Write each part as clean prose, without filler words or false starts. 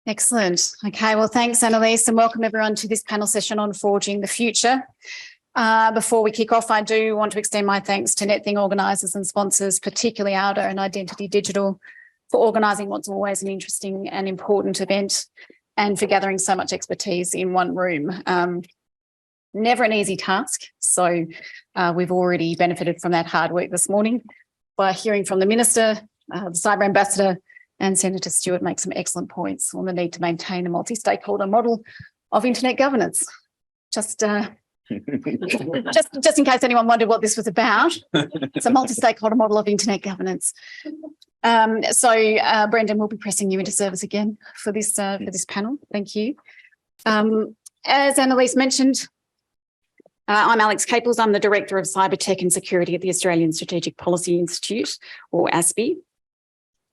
Excellent. Okay, well, thanks, Annalise, and welcome everyone to this panel session on Forging the Future. Before we kick off, I do want to extend my thanks to NetThing organisers and sponsors, particularly Aldo and Identity Digital, for organising what's always an interesting and important event and for gathering so much expertise in one room. Never an easy task, so we've already benefited from that hard work this morning by hearing from the Minister, the Cyber Ambassador, and Senator Stewart make some excellent points on the need to maintain a multi-stakeholder model of internet governance. Just in case anyone wondered what this was about, it's a multi-stakeholder model of internet governance. Brendon will be pressing you into service again for this panel. Thank you. As Annalise mentioned, I'm Alex Caples. I'm the Director of Cyber Tech and Security at the Australian Strategic Policy Institute, or ASPI.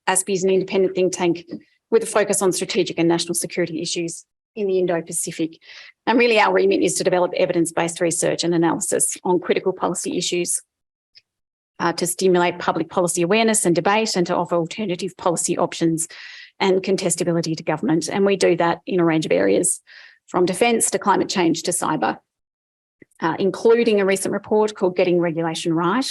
ASPI is an independent think tank with a focus on strategic and national security issues in the Indo-Pacific. And really our remit is to develop evidence-based research and analysis on critical policy issues to stimulate public policy awareness and debate and to offer alternative policy options and contestability to government. And we do that in a range of areas, from defence to climate change to cyber, including a recent report called Getting Regulation Right,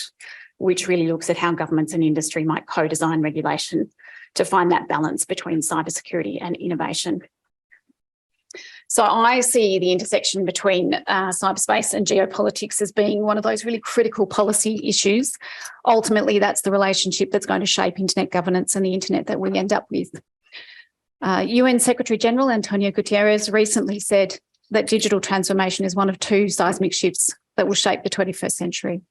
which really looks at how governments and industry might co-design regulation to find that balance between cybersecurity and innovation. So I see the intersection between cyberspace and geopolitics as being one of those really critical policy issues. Ultimately, that's the relationship that's going to shape internet governance and the internet that we end up with. UN Secretary General Antonio Guterres recently said that digital transformation is one of two seismic shifts that will shape the 21st century.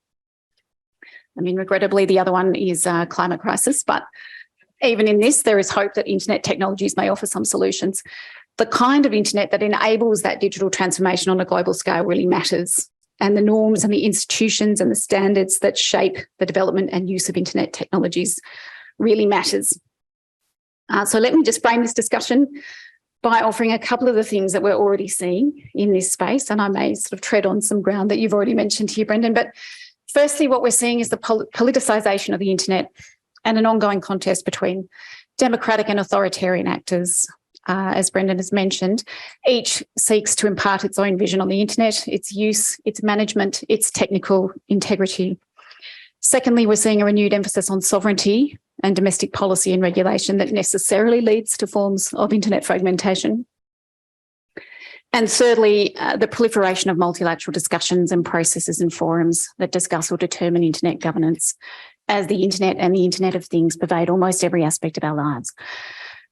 I mean, regrettably, the other one is climate crisis, but even in this, there is hope that internet technologies may offer some solutions. The kind of internet that enables that digital transformation on a global scale really matters, and the norms and the institutions and the standards that shape the development and use of internet technologies really matters. So let me just frame this discussion by offering a couple of the things that we're already seeing in this space, and I may sort of tread on some ground that you've already mentioned here, Brendon, but firstly, what we're seeing is the politicisation of the internet and an ongoing contest between democratic and authoritarian actors. As Brendon has mentioned, each seeks to impart its own vision on the internet, its use, its management, its technical integrity. Secondly, we're seeing a renewed emphasis on sovereignty and domestic policy and regulation that necessarily leads to forms of internet fragmentation. And thirdly, the proliferation of multilateral discussions and processes and forums that discuss or determine internet governance, as the internet and the Internet of Things pervade almost every aspect of our lives.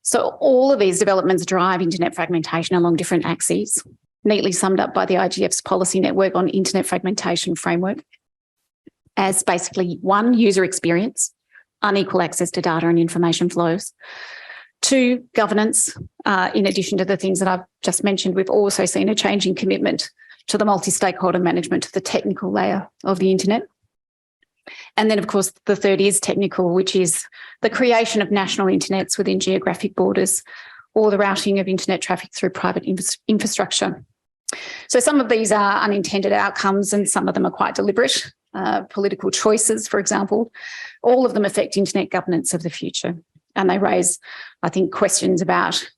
So all of these developments drive internet fragmentation along different axes, neatly summed up by the IGF's policy network on internet fragmentation framework as basically 1, user experience, unequal access to data and information flows. 2, governance. In addition to the things that I've just mentioned, we've also seen a change in commitment to the multi-stakeholder management of the technical layer of the internet. And then, of course, the third is technical, which is the creation of national internets within geographic borders or the routing of internet traffic through private infrastructure. So some of these are unintended outcomes and some of them are quite deliberate. Political choices, for example, all of them affect internet governance of the future. And they raise, I think, questions about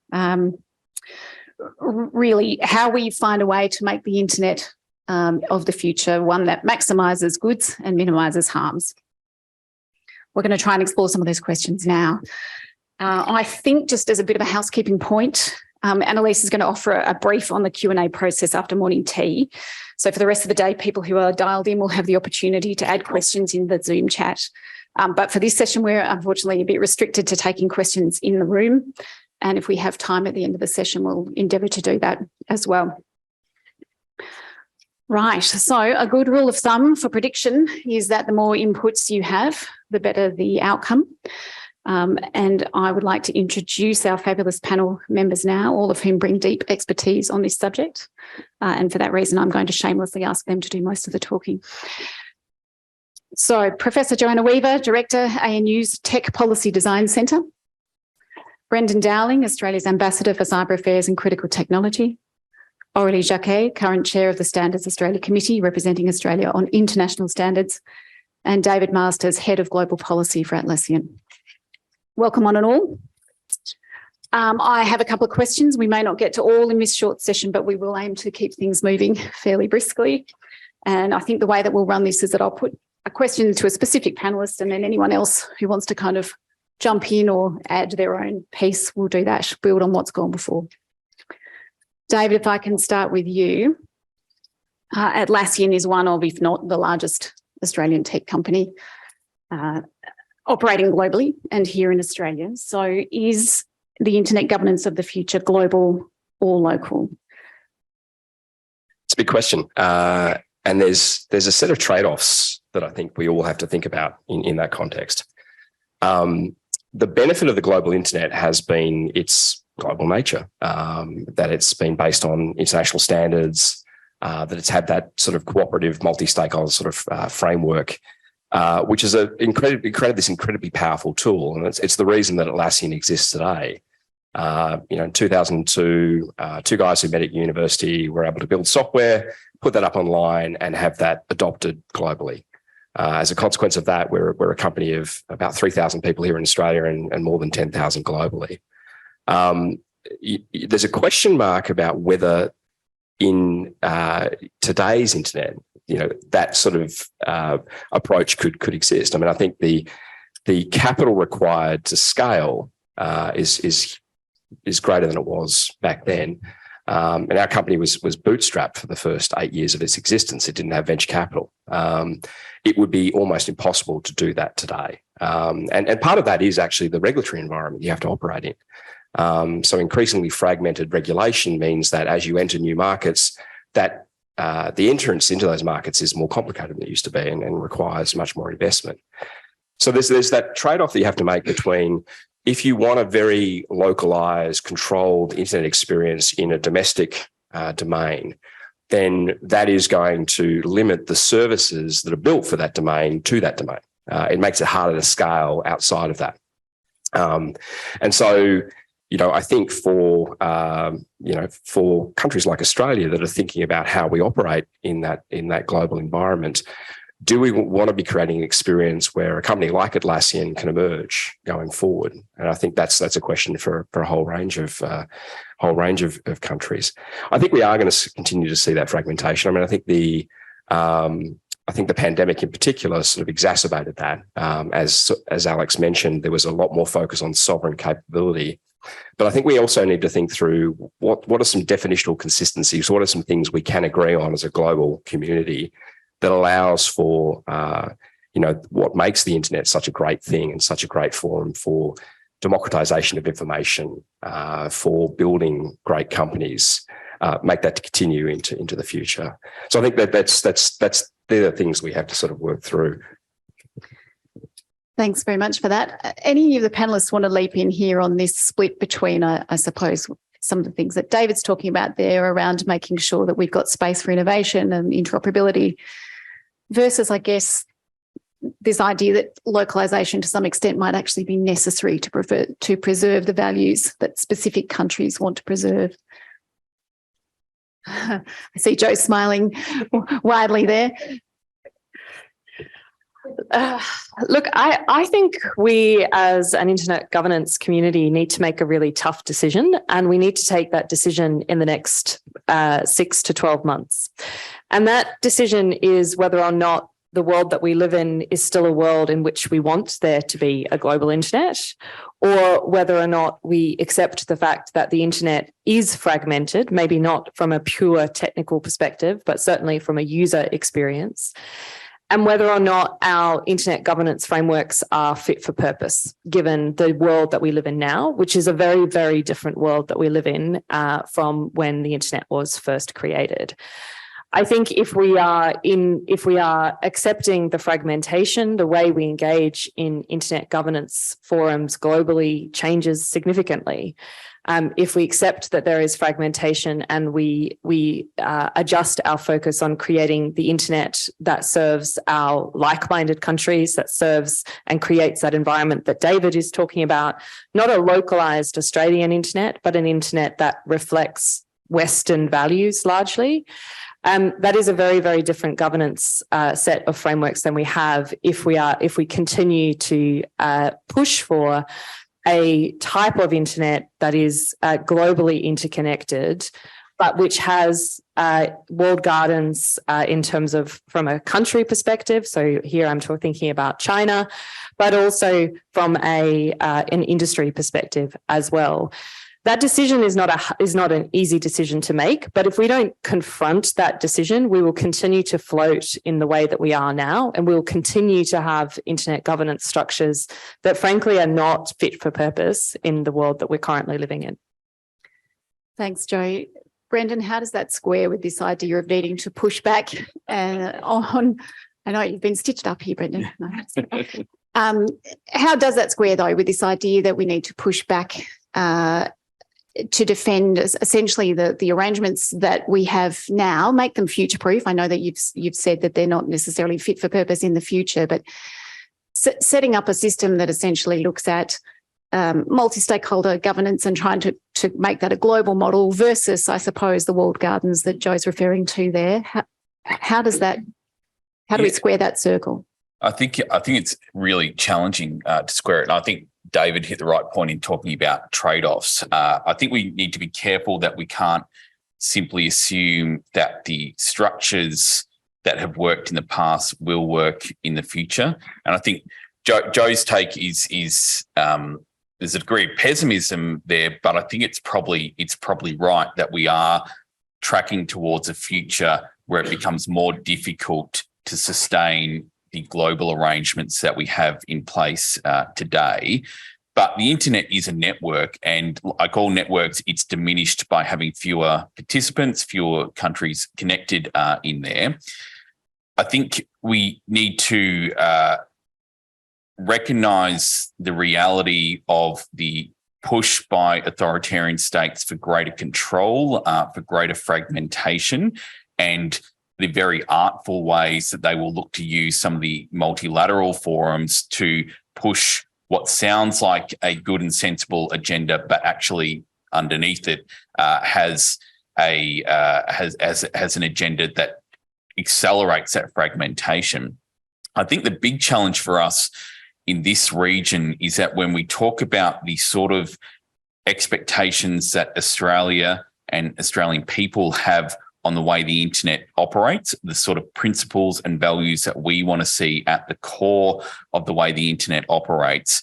really how we find a way to make the internet of the future one that maximises goods and minimises harms. We're going to try and explore some of those questions now. I think just as a bit of a housekeeping point, Annalise is going to offer a brief on the Q&A process after morning tea. So for the rest of the day, people who are dialed in will have the opportunity to add questions in the Zoom chat. But for this session, we're unfortunately a bit restricted to taking questions in the room. And if we have time at the end of the session, we'll endeavour to do that as well. Right, so a good rule of thumb for prediction is that the more inputs you have, the better the outcome. And I would like to introduce our fabulous panel members now, all of whom bring deep expertise on this subject. And for that reason, I'm going to shamelessly ask them to do most of the talking. So Professor Johanna Weaver, Director, ANU's Tech Policy Design Centre. Brendon Dowling, Australia's Ambassador for Cyber Affairs and Critical Technology. Aurelie Jacquet, current Chair of the Standards Australia Committee, representing Australia on international standards. And David Masters, Head of Global Policy for Atlassian. Welcome on and all. I have a couple of questions. We may not get to all in this short session, but we will aim to keep things moving fairly briskly. And I think the way that we'll run this is that I'll put a question to a specific panellist, and then anyone else who wants to kind of jump in or add their own piece will do that, build on what's gone before. David, if I can start with you. Atlassian is one of, if not the largest Australian tech company operating globally and here in Australia. So is the internet governance of the future global or local? It's a big question. And there's a set of trade-offs that I think we all have to think about in that context. The benefit of the global internet has been its global nature, that it's been based on international standards, that it's had that sort of cooperative, multi-stakeholder sort of framework, which is this incredibly powerful tool. And it's the reason that Atlassian exists today. In 2002, two guys who met at university were able to build software, put that up online, and have that adopted globally. As a consequence of that, we're a company of about 3,000 people here in Australia and more than 10,000 globally. There's a question mark about whether in today's internet, that sort of approach could exist. I mean, I think the capital required to scale is greater than it was back then. And our company was bootstrapped for the first 8 years of its existence. It didn't have venture capital. It would be almost impossible to do that today. And part of that is actually the regulatory environment you have to operate in. So increasingly fragmented regulation means that as you enter new markets, that the entrance into those markets is more complicated than it used to be and requires much more investment. So there's that trade-off that you have to make between, if you want a very localized, controlled internet experience in a domestic domain, then that is going to limit the services that are built for that domain to that domain. It makes it harder to scale outside of that. And so, I think for countries like Australia that are thinking about how we operate in that global environment, do we want to be creating an experience where a company like Atlassian can emerge going forward? And I think that's a question for a whole range of countries. I think we are going to continue to see that fragmentation. I mean, I think the pandemic in particular sort of exacerbated that. As Alex mentioned, there was a lot more focus on sovereign capability. But I think we also need to think through what are some definitional consistencies, what are some things we can agree on as a global community that allows for, what makes the internet such a great thing and such a great forum for democratization of information, for building great companies, make that to continue into the future. So I think they're the things we have to sort of work through. Thanks very much for that. Any of the panelists want to leap in here on this split between, I suppose, some of the things that David's talking about there around making sure that we've got space for innovation and interoperability versus, I guess, this idea that localization to some extent might actually be necessary to preserve the values that specific countries want to preserve. I see Joe smiling widely there. Look, I think we as an internet governance community need to make a really tough decision, and we need to take that decision in the next 6 to 12 months. And that decision is whether or not the world that we live in is still a world in which we want there to be a global internet, or whether or not we accept the fact that the internet is fragmented, maybe not from a pure technical perspective, but certainly from a user experience, and whether or not our internet governance frameworks are fit for purpose, given the world that we live in now, which is a very, very different world that we live in from when the internet was first created. I think if we are accepting the fragmentation, the way we engage in internet governance forums globally changes significantly. If we accept that there is fragmentation and we adjust our focus on creating the internet that serves our like-minded countries, that serves and creates that environment that David is talking about, not a localized Australian internet, but an internet that reflects Western values largely. That is a very, very different governance set of frameworks than we have if we continue to push for a type of internet that is globally interconnected, but which has walled gardens in terms of from a country perspective. So here I'm thinking about China, but also from an industry perspective as well. That decision is not an easy decision to make, but if we don't confront that decision, we will continue to float in the way that we are now, and we will continue to have internet governance structures that frankly are not fit for purpose in the world that we're currently living in. Thanks, Jo. Brendon, how does that square with this idea of needing to push back on? I know you've been stitched up here, Brendon. How does that square though with this idea that we need to push back to defend essentially the arrangements that we have now, make them future-proof? I know that you've said that they're not necessarily fit for purpose in the future, but setting up a system that essentially looks at multi-stakeholder governance and trying to make that a global model versus, I suppose, the walled gardens that Jo's referring to there. How do we square that circle? I think it's really challenging to square it. And I think David hit the right point in talking about trade-offs. I think we need to be careful that we can't simply assume that the structures that have worked in the past will work in the future. And I think Jo's take is there's a degree of pessimism there, but I think it's probably right that we are tracking towards a future where it becomes more difficult to sustain the global arrangements that we have in place today. But the internet is a network, and like all networks, it's diminished by having fewer participants, fewer countries connected in there. I think we need to recognise the reality of the push by authoritarian states for greater control, for greater fragmentation, and the very artful ways that they will look to use some of the multilateral forums to push what sounds like a good and sensible agenda, but actually underneath it has an agenda that accelerates that fragmentation. I think the big challenge for us in this region is that when we talk about the sort of expectations that Australia and Australian people have on the way the internet operates, the sort of principles and values that we want to see at the core of the way the internet operates,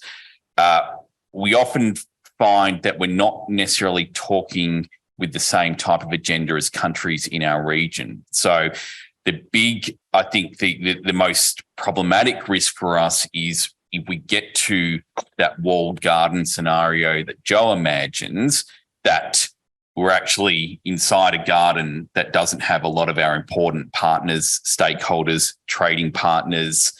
we often find that we're not necessarily talking with the same type of agenda as countries in our region. So I think the most problematic risk for us is if we get to that walled garden scenario that Jo imagines, that we're actually inside a garden that doesn't have a lot of our important partners, stakeholders, trading partners,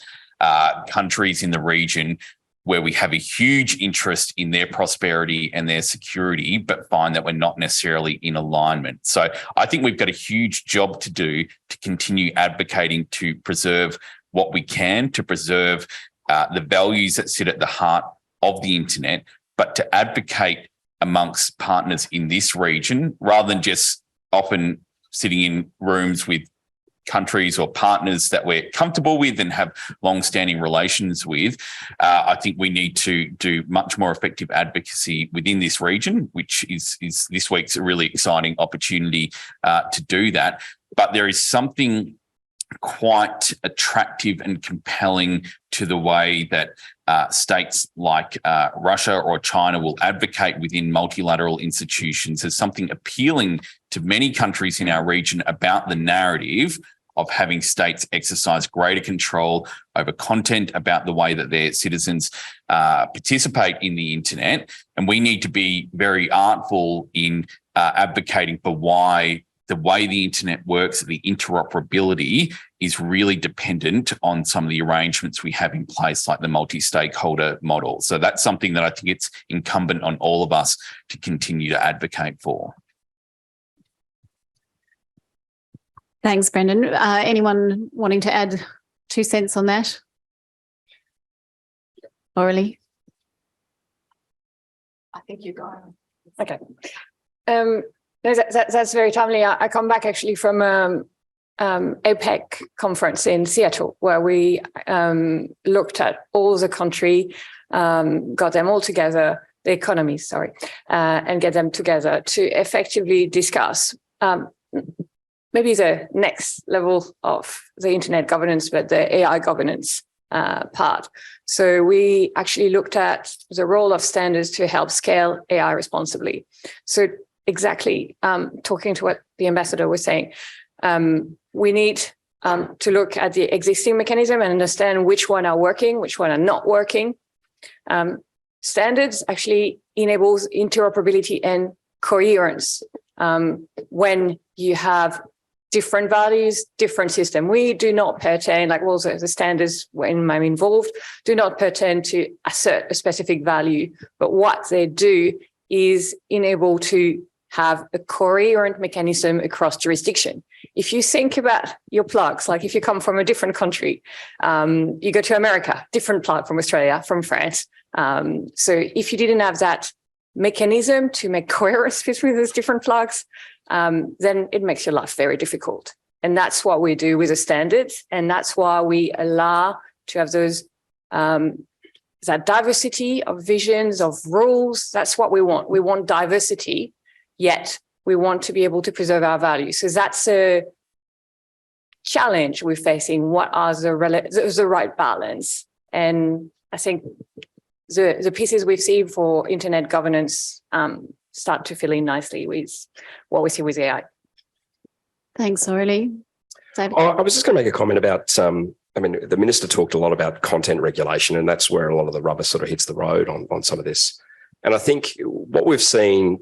countries in the region, where we have a huge interest in their prosperity and their security, but find that we're not necessarily in alignment. So I think we've got a huge job to do to continue advocating to preserve what we can, to preserve the values that sit at the heart of the internet, but to advocate amongst partners in this region, rather than just often sitting in rooms with countries or partners that we're comfortable with and have long-standing relations with. I think we need to do much more effective advocacy within this region, which is this week's a really exciting opportunity to do that. But there is something quite attractive and compelling to the way that states like Russia or China will advocate within multilateral institutions. There's something appealing to many countries in our region about the narrative of having states exercise greater control over content, about the way that their citizens participate in the internet. And we need to be very artful in advocating for why the way the internet works, the interoperability is really dependent on some of the arrangements we have in place, like the multi-stakeholder model. So that's something that I think it's incumbent on all of us to continue to advocate for. Thanks, Brendon. Anyone wanting to add 2 cents on that? Aurelie? I think you got it. Okay. That's very timely. I come back actually from APEC conference in Seattle, where we looked at all the country, got them all together, the economies, and get them together to effectively discuss maybe the next level of the internet governance, but the AI governance part. So we actually looked at the role of standards to help scale AI responsibly. So exactly, talking to what the ambassador was saying, we need to look at the existing mechanism and understand which one are working, which one are not working. Standards actually enables interoperability and coherence when you have different values, different system. We do not pertain, like also the standards when I'm involved, do not pertain to assert a specific value, but what they do is enable to have a coherent mechanism across jurisdiction. If you think about your plugs, like if you come from a different country, you go to America, different plug from Australia, from France. So if you didn't have that mechanism to make coherence between those different plugs, then it makes your life very difficult. And that's what we do with the standards. And that's why we allow to have those, that diversity of visions, of rules. That's what we want. We want diversity, yet we want to be able to preserve our values. So that's a challenge we're facing. What are the right balance? And I think the pieces we've seen for internet governance start to fill in nicely with what we see with AI. Thanks, Aurelie. David? I was just going to make a comment about, I mean, the minister talked a lot about content regulation, and that's where a lot of the rubber sort of hits the road on some of this. And I think what we've seen,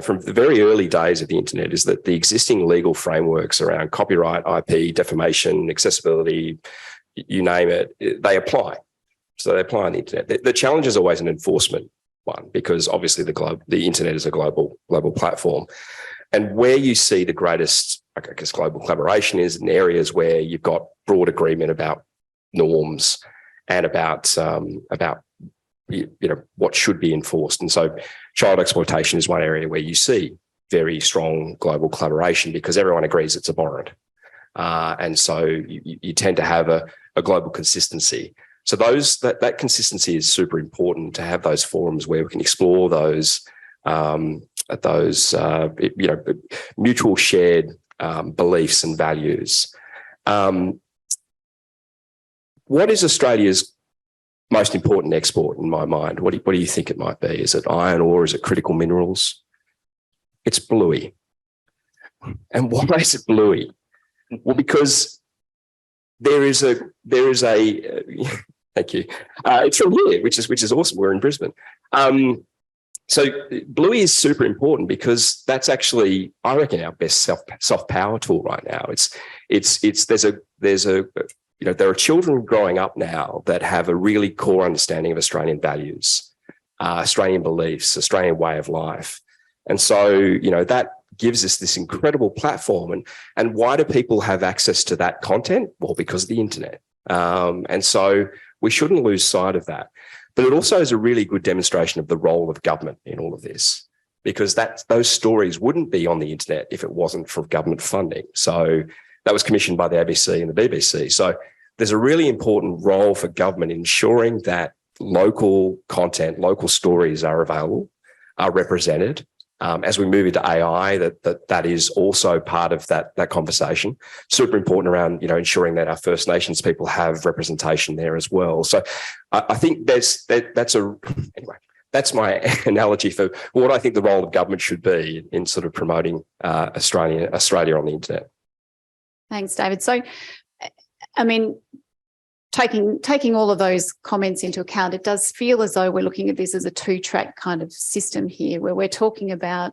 from the very early days of the internet is that the existing legal frameworks around copyright, IP, defamation, accessibility, you name it, they apply. So they apply on the internet. The challenge is always an enforcement one, because obviously the internet is a global platform. And where you see the greatest, I guess, global collaboration is in areas where you've got broad agreement about norms and about what should be enforced. And so child exploitation is one area where you see very strong global collaboration because everyone agrees it's abhorrent. And so you tend to have a global consistency. So that consistency is super important, to have those forums where we can explore those mutual shared beliefs and values. What is Australia's most important export in my mind? What do you think it might be? Is it iron ore? Is it critical minerals? It's bluey. And why is it bluey? Well, because there is a thank you. It's from here, which is awesome. We're in Brisbane. So bluey is super important because that's actually, I reckon, our best soft power tool right now. There are children growing up now that have a really core understanding of Australian values, Australian beliefs, Australian way of life. And so, that gives us this incredible platform. And why do people have access to that content? Well, because of the internet. And so we shouldn't lose sight of that. But it also is a really good demonstration of the role of government in all of this, because those stories wouldn't be on the internet if it wasn't for government funding. So that was commissioned by the ABC and the BBC. So there's a really important role for government ensuring that local content, local stories are available, are represented. As we move into AI, that is also part of that conversation. Super important around ensuring that our First Nations people have representation there as well. So I think that's my analogy for what I think the role of government should be in sort of promoting Australia on the internet. Thanks, David. So, I mean, taking all of those comments into account, it does feel as though we're looking at this as a two-track kind of system here, where we're talking about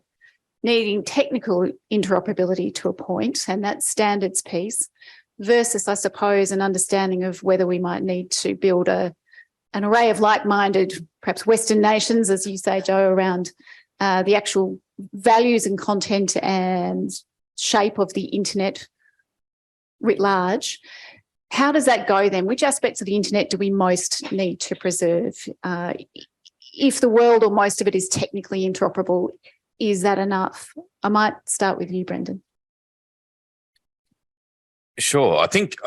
needing technical interoperability to a point, and that standards piece, versus, I suppose, an understanding of whether we might need to build an array of like-minded, perhaps Western nations, as you say, Jo, around the actual values and content and shape of the internet writ large. How does that go then? Which aspects of the internet do we most need to preserve? If the world or most of it is technically interoperable, is that enough? I might start with you, Brendon. Sure. I think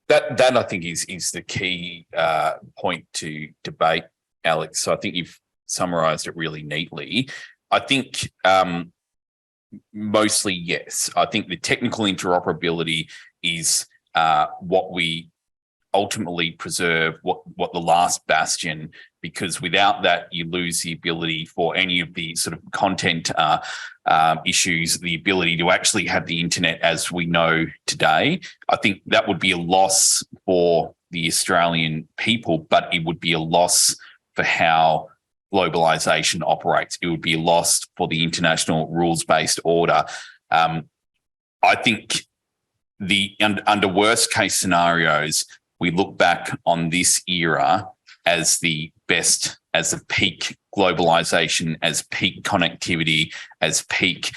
that I think is the key point to debate, Alex. So I think you've summarized it really neatly. I think mostly yes. I think the technical interoperability is what we ultimately preserve, what the last bastion, because without that you lose the ability for any of the sort of content issues, the ability to actually have the internet as we know today. I think that would be a loss for the Australian people, but it would be a loss for how globalization operates. It would be a loss for the international rules-based order. I think under worst case scenarios, we look back on this era as the best, as the peak globalization, as peak connectivity, as peak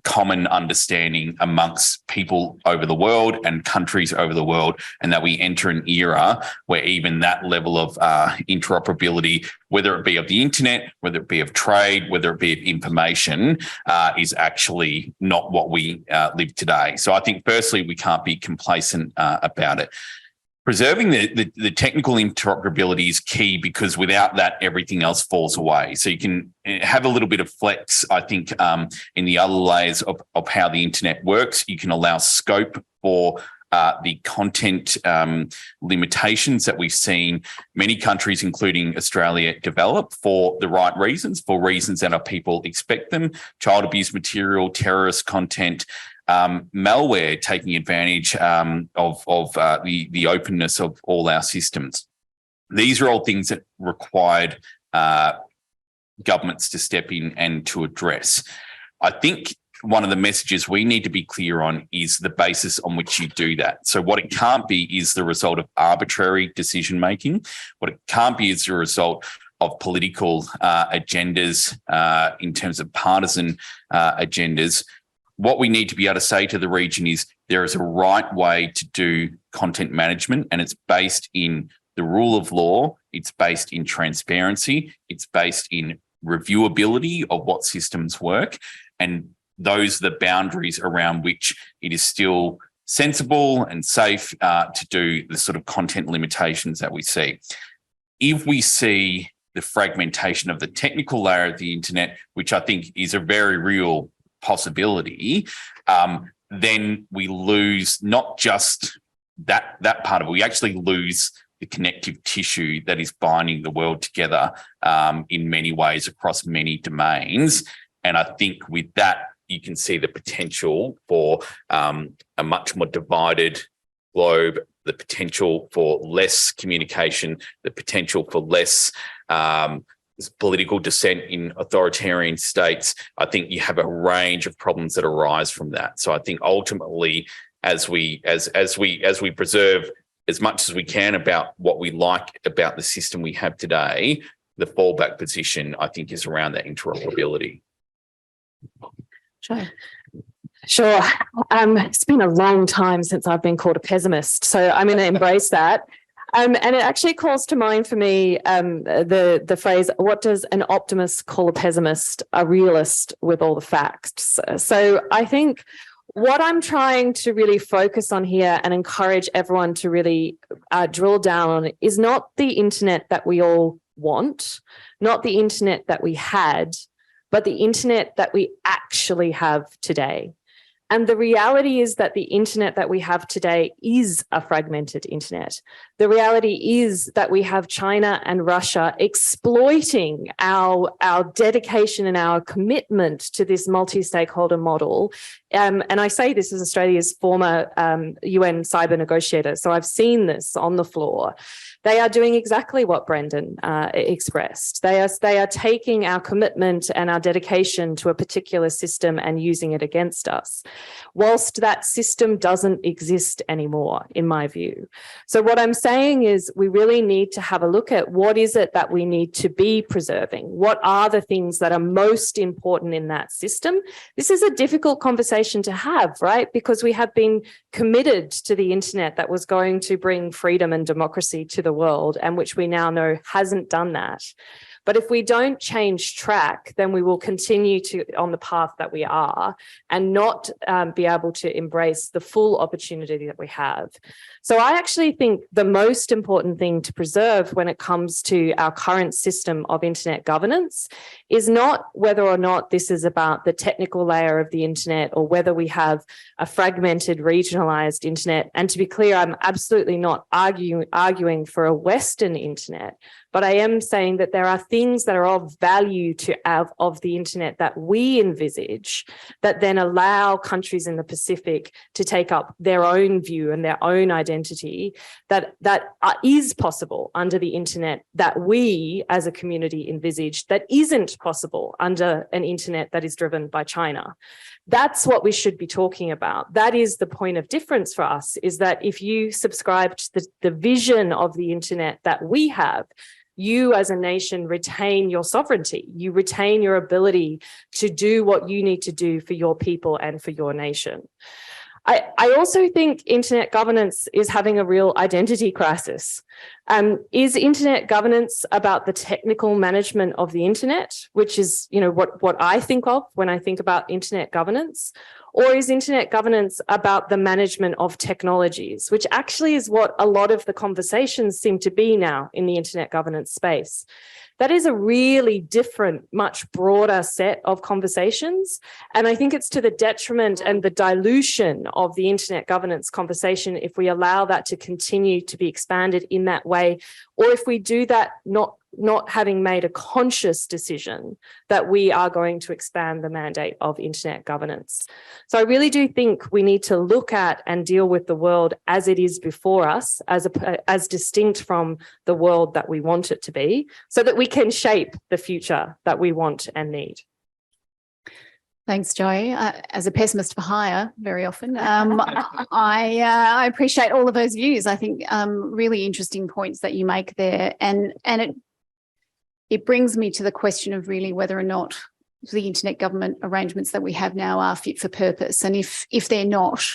common understanding amongst people over the world and countries over the world, and that we enter an era where even that level of interoperability, whether it be of the internet, whether it be of trade, whether it be of information, is actually not what we live today. So I think firstly, we can't be complacent about it. Preserving the technical interoperability is key, because without that, everything else falls away. So you can have a little bit of flex, I think, in the other layers of how the internet works. You can allow scope for the content limitations that we've seen many countries, including Australia, develop for the right reasons, for reasons that our people expect them: child abuse material, terrorist content, malware taking advantage of the openness of all our systems. These are all things that required governments to step in and to address. I think one of the messages we need to be clear on is the basis on which you do that. So what it can't be is the result of arbitrary decision making. What it can't be is the result of political agendas in terms of partisan agendas. What we need to be able to say to the region is there is a right way to do content management, and it's based in the rule of law, it's based in transparency, it's based in reviewability of what systems work, and those are the boundaries around which it is still sensible and safe to do the sort of content limitations that we see. If we see the fragmentation of the technical layer of the internet, which I think is a very real possibility, then we lose not just that part of it, we actually lose the connective tissue that is binding the world together in many ways across many domains. And I think with that, you can see the potential for a much more divided globe, the potential for less communication, the potential for less political dissent in authoritarian states. I think you have a range of problems that arise from that. So I think ultimately, as we preserve as much as we can about what we like about the system we have today, the fallback position, I think, is around that interoperability. Sure. It's been a long time since I've been called a pessimist, so I'm going to embrace that. And it actually calls to mind for me the phrase, what does an optimist call a pessimist? A realist with all the facts. So I think what I'm trying to really focus on here and encourage everyone to really drill down on is not the internet that we all want, not the internet that we had, but the internet that we actually have today. And the reality is that the internet that we have today is a fragmented internet. The reality is that we have China and Russia exploiting our dedication and our commitment to this multi-stakeholder model. And I say this as Australia's former UN cyber negotiator, so I've seen this on the floor. They are doing exactly what Brendon expressed. They are taking our commitment and our dedication to a particular system and using it against us, whilst that system doesn't exist anymore, in my view. So what I'm saying is we really need to have a look at what is it that we need to be preserving? What are the things that are most important in that system? This is a difficult conversation to have, right? Because we have been committed to the internet that was going to bring freedom and democracy to the world, and which we now know hasn't done that. But if we don't change track, then we will continue to on the path that we are and not be able to embrace the full opportunity that we have. So I actually think the most important thing to preserve when it comes to our current system of internet governance is not whether or not this is about the technical layer of the internet or whether we have a fragmented, regionalized internet. And to be clear, I'm absolutely not arguing for a Western internet, but I am saying that there are things that are of value to of the internet that we envisage that then allow countries in the Pacific to take up their own view and their own identity that is possible under the internet that we as a community envisage that isn't possible under an internet that is driven by China. That's what we should be talking about. That is the point of difference for us, is that if you subscribe to the vision of the internet that we have, you as a nation retain your sovereignty. You retain your ability to do what you need to do for your people and for your nation. I also think internet governance is having a real identity crisis. Is internet governance about the technical management of the internet, which is, what I think of when I think about internet governance? Or is internet governance about the management of technologies, which actually is what a lot of the conversations seem to be now in the internet governance space? That is a really different, much broader set of conversations. And I think it's to the detriment and the dilution of the internet governance conversation if we allow that to continue to be expanded in that way, or if we do that not having made a conscious decision that we are going to expand the mandate of internet governance. So I really do think we need to look at and deal with the world as it is before us, as distinct from the world that we want it to be, so that we can shape the future that we want and need. Thanks, Joy. As a pessimist for hire, very often, I appreciate all of those views. I think really interesting points that you make there, and it brings me to the question of really whether or not the internet government arrangements that we have now are fit for purpose, and if they're not,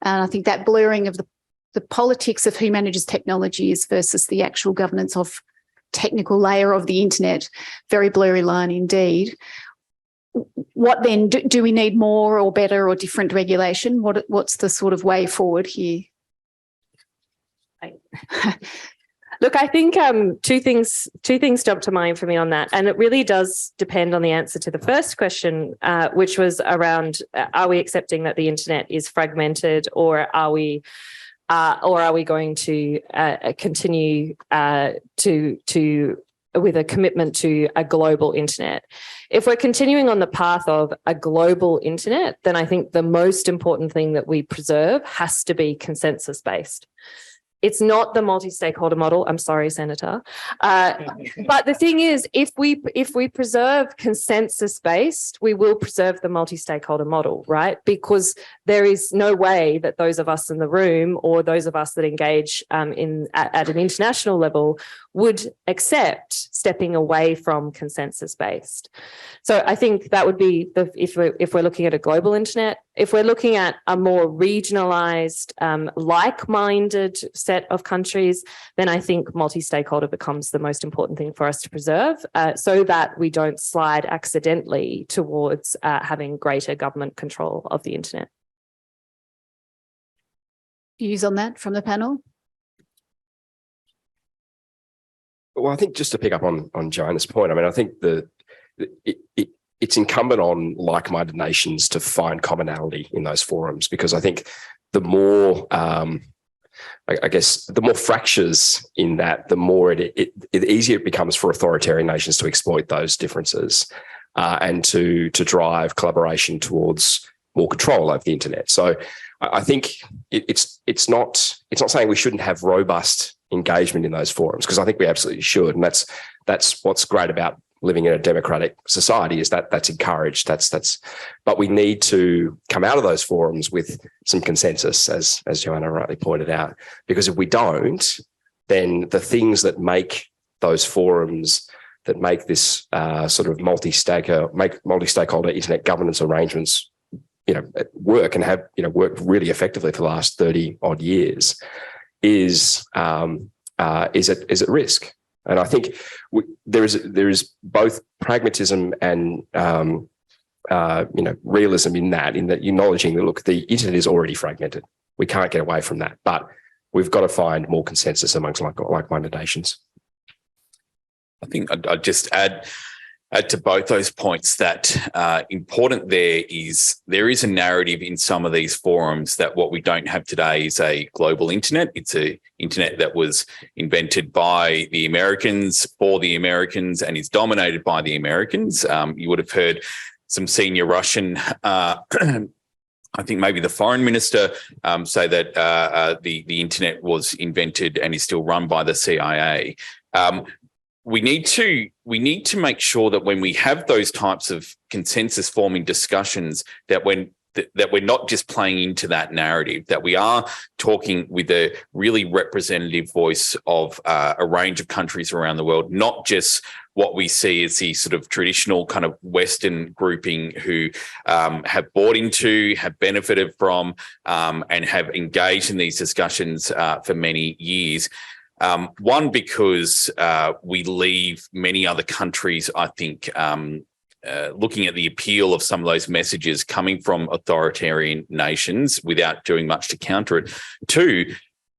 I think that blurring of the politics of who manages technologies versus the actual governance of technical layer of the internet, very blurry line indeed. What then do we need more or better or different regulation? What's the sort of way forward here? Look, I think two things jump to mind for me on that, and it really does depend on the answer to the first question, which was around: are we accepting that the internet is fragmented, or are we going to continue with a commitment to a global internet? If we're continuing on the path of a global internet, then I think the most important thing that we preserve has to be consensus-based. It's not the multi-stakeholder model. I'm sorry, Senator. But the thing is, if we preserve consensus-based, we will preserve the multi-stakeholder model, right? Because there is no way that those of us in the room or those of us that engage at an international level would accept stepping away from consensus-based. So I think that would be if we're looking at a global internet. If we're looking at a more regionalized, like-minded set of countries, then I think multi-stakeholder becomes the most important thing for us to preserve, so that we don't slide accidentally towards having greater government control of the internet. Views on that from the panel? Well, I think just to pick up on Johanna's point, I mean, I think it's incumbent on like-minded nations to find commonality in those forums, because I think the more, I guess, the more fractures in that, the more the easier it becomes for authoritarian nations to exploit those differences and to drive collaboration towards more control over the internet. So I think it's not saying we shouldn't have robust engagement in those forums, because I think we absolutely should, and that's what's great about living in a democratic society, is that that's encouraged. But we need to come out of those forums with some consensus, as Johanna rightly pointed out, because if we don't, then the things that make those forums, that make this sort of multi-stakeholder internet governance arrangements, work and have worked really effectively for the last 30 odd years, is at risk. And I think there is both pragmatism and realism in that acknowledging that, look, the internet is already fragmented. We can't get away from that, but we've got to find more consensus amongst like-minded nations. I think I'd just add to both those points that important there is a narrative in some of these forums that what we don't have today is a global internet. It's a internet that was invented by the Americans for the Americans and is dominated by the Americans. You would have heard some senior Russian I think maybe the foreign minister say that the internet was invented and is still run by the CIA. We need to make sure that when we have those types of consensus forming discussions, that we're not just playing into that narrative, that we are talking with a really representative voice of a range of countries around the world, not just what we see as the sort of traditional kind of Western grouping who have bought into, have benefited from, and have engaged in these discussions for many years. One, because we leave many other countries, I think, looking at the appeal of some of those messages coming from authoritarian nations without doing much to counter it. Two,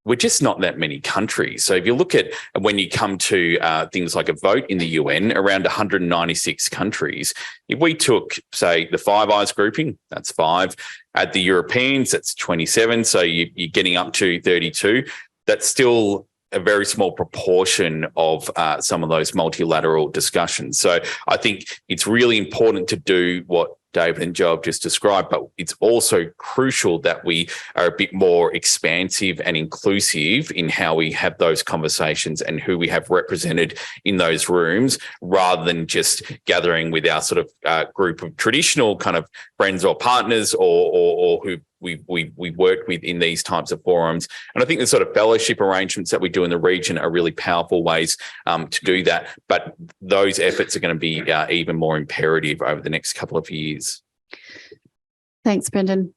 we're just not that many countries. So if you look at when you come to things like a vote in the UN, around 196 countries, if we took, say, the Five Eyes grouping, that's 5. At the Europeans, that's 27. So you're getting up to 32. That's still a very small proportion of some of those multilateral discussions. So I think it's really important to do what David and Joe have just described, but it's also crucial that we are a bit more expansive and inclusive in how we have those conversations and who we have represented in those rooms, rather than just gathering with our sort of group of traditional kind of friends or partners or who we worked with in these types of forums. And I think the sort of fellowship arrangements that we do in the region are really powerful ways to do that. But those efforts are going to be even more imperative over the next couple of years. Thanks, Brendon.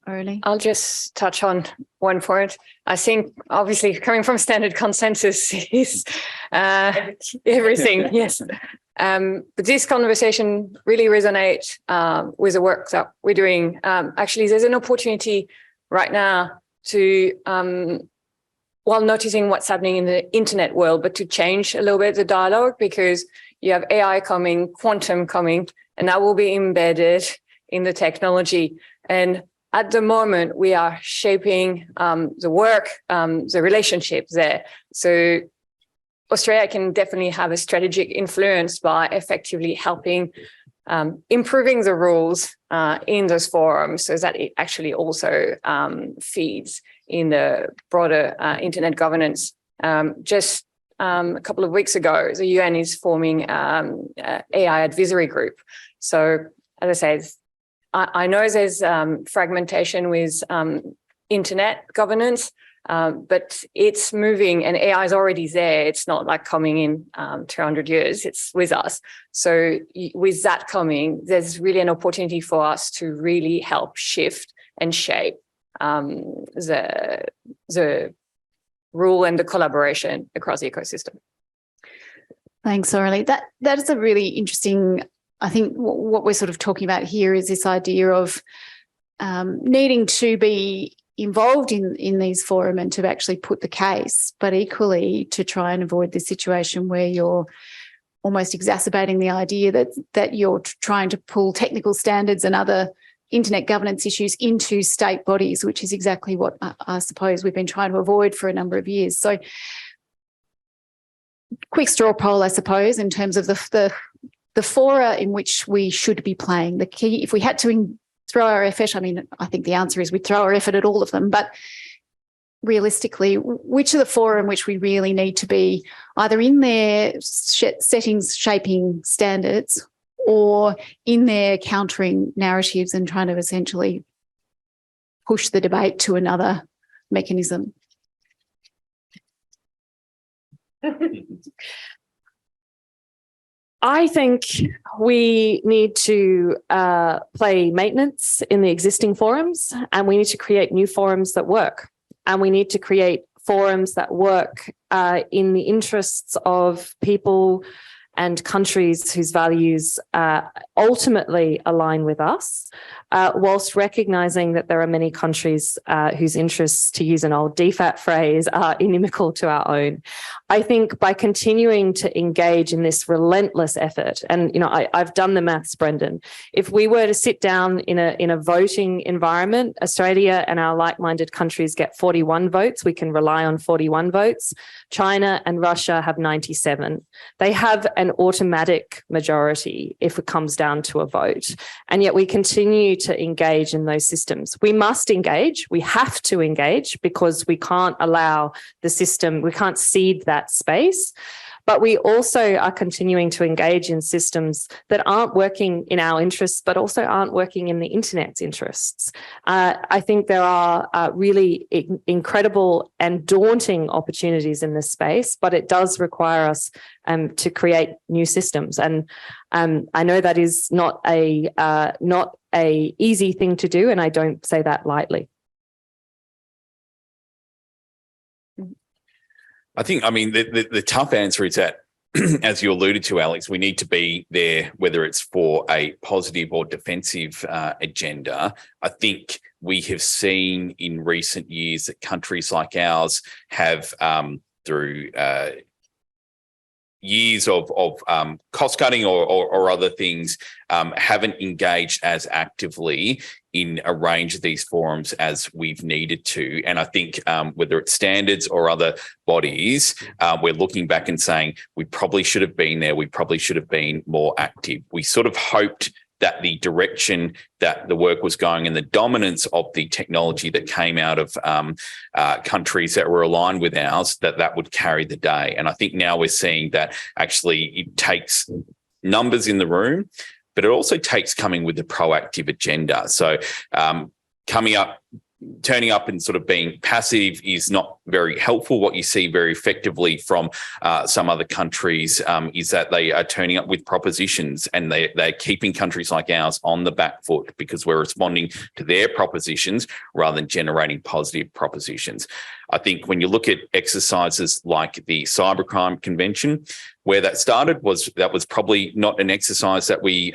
Aurelie? I'll just touch on one point. I think, obviously, coming from standard consensus is everything. Yes. But this conversation really resonates with the work that we're doing. Actually, there's an opportunity right now to, while noticing what's happening in the internet world, but to change a little bit the dialogue, because you have AI coming, quantum coming, and that will be embedded in the technology. And at the moment, we are shaping the work, the relationship there. So Australia can definitely have a strategic influence by effectively helping improving the rules in those forums, so that it actually also feeds in the broader internet governance. Just a couple of weeks ago, the UN is forming AI advisory group. So as I said, I know there's fragmentation with internet governance, but it's moving and AI is already there. It's not like coming in 200 years, it's with us. So with that coming, there's really an opportunity for us to really help shift and shape the rule and the collaboration across the ecosystem. Thanks, Aurelie. That is a really interesting, I think what we're sort of talking about here is this idea of needing to be involved in these forums and to actually put the case, but equally to try and avoid the situation where you're almost exacerbating the idea that you're trying to pull technical standards and other internet governance issues into state bodies, which is exactly what I suppose we've been trying to avoid for a number of years. So quick straw poll, I suppose, in terms of the fora in which we should be playing. The key, if we had to throw our effort, I mean, I think the answer is we throw our effort at all of them, but realistically, which are the fora in which we really need to be either in their settings shaping standards or in their countering narratives and trying to essentially push the debate to another mechanism? I think we need to play maintenance in the existing forums, and we need to create new forums that work. And we need to create forums that work in the interests of people and countries whose values ultimately align with us, whilst recognising that there are many countries whose interests, to use an old DFAT phrase, are inimical to our own. I think by continuing to engage in this relentless effort, and I've done the maths, Brendon, if we were to sit down in a voting environment, Australia and our like-minded countries get 41 votes. We can rely on 41 votes. China and Russia have 97. They have an automatic majority if it comes down to a vote. And yet we continue to engage in those systems. We must engage. We have to engage because we can't allow the system, we can't cede that space. But we also are continuing to engage in systems that aren't working in our interests, but also aren't working in the internet's interests. I think there are really incredible and daunting opportunities in this space, but it does require us to create new systems. And I know that is not a easy thing to do, and I don't say that lightly. I think, the tough answer is that, as you alluded to, Alex, we need to be there, whether it's for a positive or defensive agenda. I think we have seen in recent years that countries like ours have, through years of cost cutting or other things, haven't engaged as actively in a range of these forums as we've needed to. And I think whether it's standards or other bodies, we're looking back and saying we probably should have been there. We probably should have been more active. We sort of hoped that the direction that the work was going and the dominance of the technology that came out of countries that were aligned with ours, that would carry the day. And I think now we're seeing that actually it takes numbers in the room, but it also takes coming with a proactive agenda. So turning up and sort of being passive is not very helpful. What you see very effectively from some other countries is that they are turning up with propositions, and they're keeping countries like ours on the back foot because we're responding to their propositions rather than generating positive propositions. I think when you look at exercises like the Cybercrime Convention, where that started was probably not an exercise that we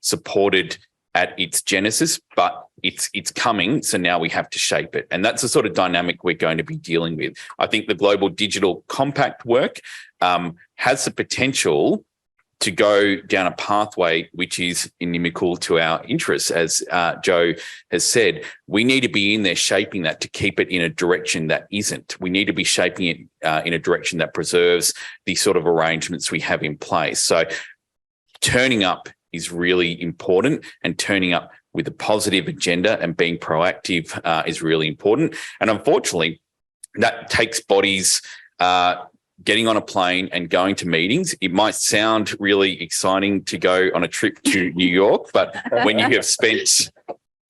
supported at its genesis, but it's coming. So now we have to shape it. And that's the sort of dynamic we're going to be dealing with. I think the Global Digital Compact work has the potential to go down a pathway which is inimical to our interests. As Joe has said, we need to be in there shaping that to keep it in a direction that isn't. We need to be shaping it in a direction that preserves the sort of arrangements we have in place. So turning up is really important, and turning up with a positive agenda and being proactive is really important. And unfortunately, that takes bodies getting on a plane and going to meetings. It might sound really exciting to go on a trip to New York, but when you have spent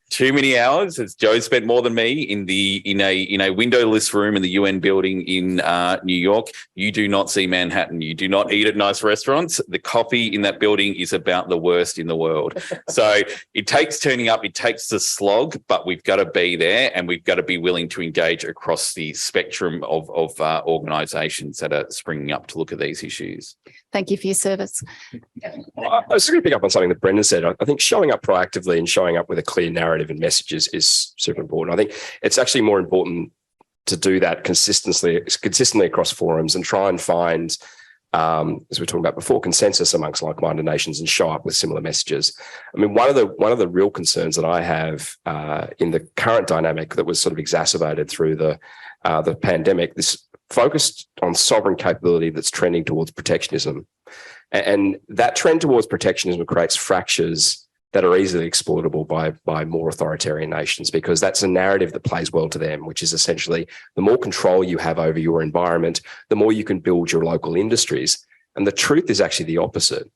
too many hours, as Joe spent more than me in a windowless room in the UN building in New York, you do not see Manhattan. You do not eat at nice restaurants. The coffee in that building is about the worst in the world. So it takes turning up, it takes the slog, but we've got to be there, and we've got to be willing to engage across the spectrum of organisations that are springing up to look at these issues. Thank you for your service. I was just going to pick up on something that Brendon said. I think showing up proactively and showing up with a clear narrative and messages is super important. I think it's actually more important to do that consistently across forums and try and find, as we were talking about before, consensus amongst like-minded nations and show up with similar messages. I mean, one of the real concerns that I have in the current dynamic that was sort of exacerbated through the pandemic, this focused on sovereign capability that's trending towards protectionism. And that trend towards protectionism creates fractures that are easily exploitable by more authoritarian nations, because that's a narrative that plays well to them, which is essentially the more control you have over your environment, the more you can build your local industries. And the truth is actually the opposite.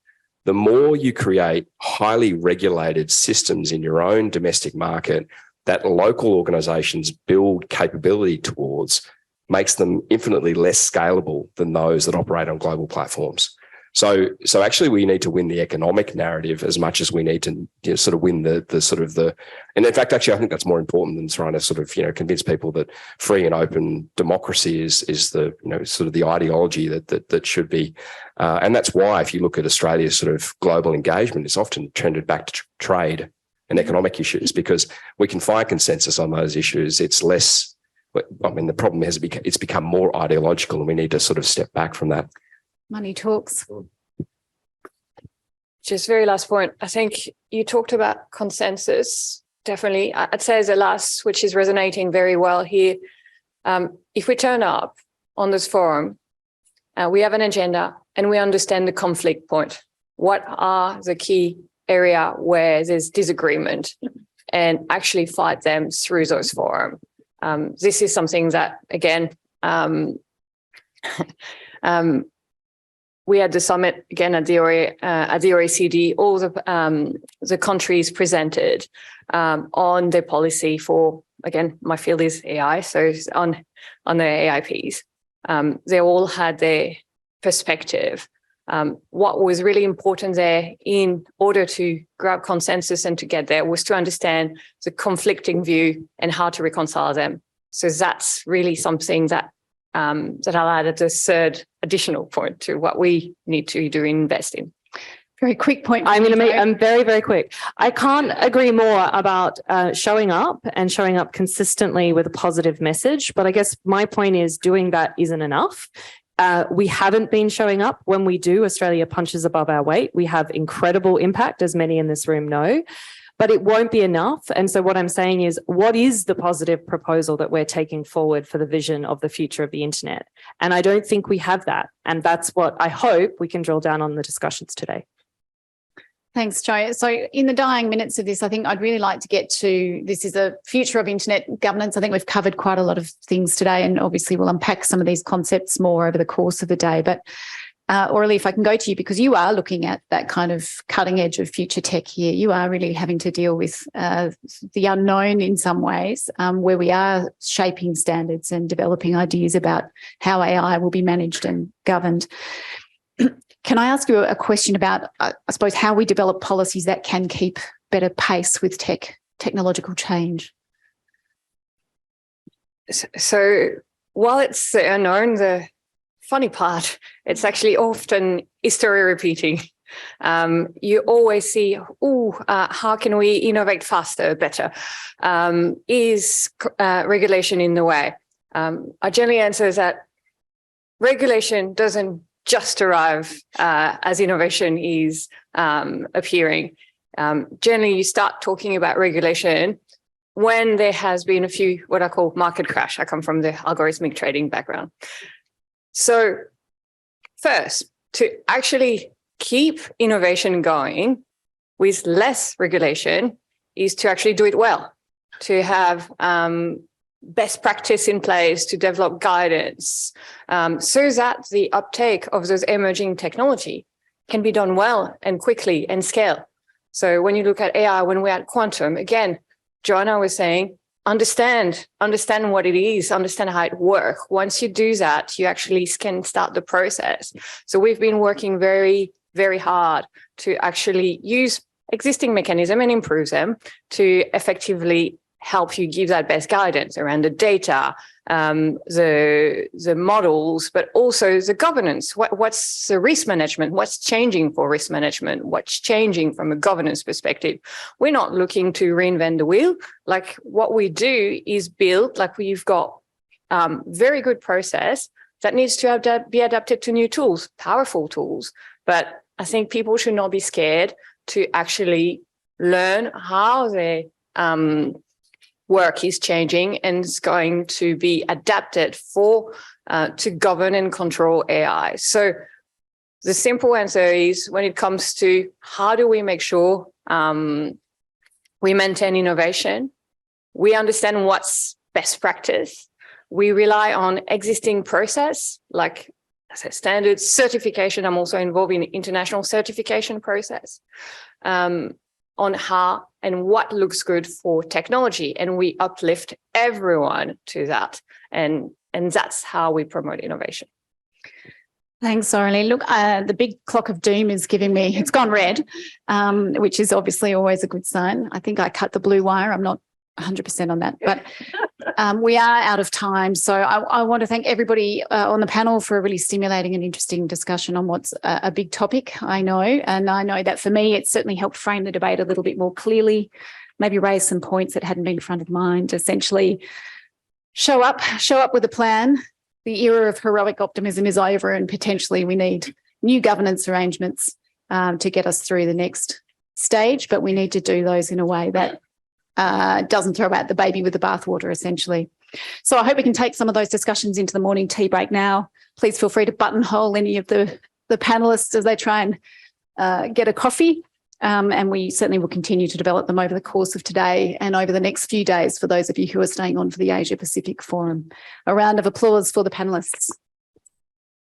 The more you create highly regulated systems in your own domestic market that local organizations build capability towards, makes them infinitely less scalable than those that operate on global platforms. So actually we need to win the economic narrative as much as we need to sort of win the and in fact, actually, I think that's more important than trying to sort of, convince people that free and open democracy is the, sort of the ideology that should be. And that's why if you look at Australia's sort of global engagement, it's often trended back to trade and economic issues, because we can find consensus on those issues. It's less, the problem is it's become more ideological, and we need to sort of step back from that. Money talks. Just very last point. I think you talked about consensus. Definitely. I'd say as a last, which is resonating very well here. If we turn up on this forum, we have an agenda and we understand the conflict point. What are the key area where there's disagreement, and actually fight them through those forums? This is something that, again, we had the summit again at the OECD. All the countries presented on their policy for, again, my field is AI, so on the AIPs. They all had their perspective. What was really important there in order to grab consensus and to get there was to understand the conflicting view and how to reconcile them. So that's really something that I'll add as a third additional point to what we need to do in investing. Very quick point. I'm very, very quick. I can't agree more about showing up and showing up consistently with a positive message. But I guess my point is doing that isn't enough. We haven't been showing up. When we do, Australia punches above our weight. We have incredible impact, as many in this room know, but it won't be enough. And so what I'm saying is, what is the positive proposal that we're taking forward for the vision of the future of the internet? And I don't think we have that. And that's what I hope we can drill down on the discussions today. Thanks, Jo. So in the dying minutes of this, I think I'd really like to get to, this is a future of internet governance. I think we've covered quite a lot of things today, and obviously we'll unpack some of these concepts more over the course of the day. But Aurelie, if I can go to you, because you are looking at that kind of cutting edge of future tech here. You are really having to deal with the unknown in some ways, where we are shaping standards and developing ideas about how AI will be managed and governed. Can I ask you a question about, I suppose, how we develop policies that can keep better pace with technological change? So while it's the unknown, the funny part, it's actually often history repeating. You always see, how can we innovate faster, better? Is regulation in the way? I generally answer that regulation doesn't just arrive as innovation is appearing. Generally, you start talking about regulation when there has been a few, what I call market crash. I come from the algorithmic trading background. So first, to actually keep innovation going with less regulation is to actually do it well, to have best practice in place, to develop guidance, so that the uptake of those emerging technology can be done well and quickly and scale. So when you look at AI, when we're at quantum, again, Johanna was saying, understand what it is, understand how it works. Once you do that, you actually can start the process. So we've been working very, very hard to actually use existing mechanisms and improve them to effectively help you give that best guidance around the data, the models, but also the governance. What's the risk management? What's changing for risk management? What's changing from a governance perspective? We're not looking to reinvent the wheel. Like what we do is build, like we've got very good process that needs to be adapted to new tools, powerful tools. But I think people should not be scared to actually learn how they work is changing and is going to be adapted for to govern and control AI. So the simple answer is, when it comes to how do we make sure we maintain innovation, we understand what's best practice, we rely on existing process, like I said, standards, certification. I'm also involved in the international certification process, on how and what looks good for technology, and we uplift everyone to that, and that's how we promote innovation. Thanks, Aurelie. Look, the big clock of doom is giving me, it's gone red, which is obviously always a good sign. I think I cut the blue wire. I'm not 100% on that, but we are out of time. So I want to thank everybody on the panel for a really stimulating and interesting discussion on what's a big topic, I know. And I know that for me, it's certainly helped frame the debate a little bit more clearly, maybe raise some points that hadn't been front of mind, essentially show up with a plan. The era of heroic optimism is over, and potentially we need new governance arrangements to get us through the next stage, but we need to do those in a way that doesn't throw out the baby with the bathwater, essentially. So I hope we can take some of those discussions into the morning tea break now. Please feel free to buttonhole any of the panellists as they try and get a coffee. And we certainly will continue to develop them over the course of today and over the next few days for those of you who are staying on for the Asia Pacific Forum. A round of applause for the panellists.